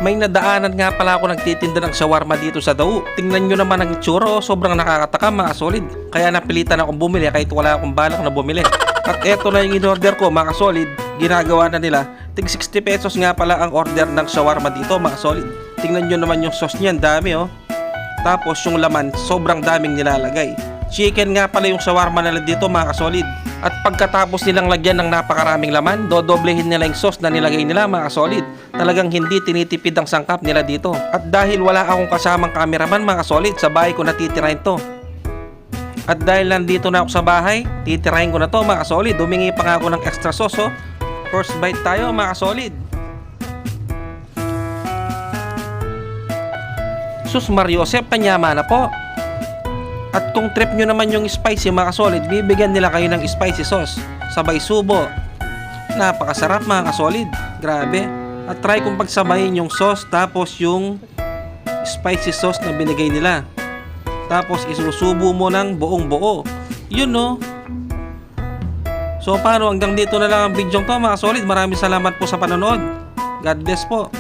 May nadaanan nga pala ako nagtitinda ng shawarma dito sa Dao. Tingnan nyo naman ang itsura, sobrang nakakataka mga solid. Kaya napilitan akong bumili kahit wala akong balak na bumili. At eto na yung in-order ko mga solid. Ginagawa na nila. Tig 60 pesos nga pala ang order ng shawarma dito mga solid. Tingnan nyo naman yung sauce niyan, dami oh. Tapos yung laman, sobrang daming nilalagay. Chicken nga pala yung shawarma nila dito mga solid. At pagkatapos nilang lagyan ng napakaraming laman, dodoblehin nila yung sauce na nilagay nila mga solid. Talagang hindi tinitipid ang sangkap nila dito. At dahil wala akong kasamang cameraman mga solid, sa bahay ko natitirahin to. At dahil nandito na ako sa bahay, titirahin ko na to mga solid. Humingi pa nga ako ng extra sauce oh. First bite tayo mga solid. Sus Mariosep, panyama na po. At kung trip nyo naman yung spicy mga solid, bibigyan nila kayo ng spicy sauce. Sabay subo. Napakasarap mga solid. Grabe. At try kong pagsabayin yung sauce tapos yung spicy sauce na binigay nila. Tapos isusubo mo ng buong buo. Yun no. So paano, hanggang dito na lang ang video to mga solid. Maraming salamat po sa panonood. God bless po.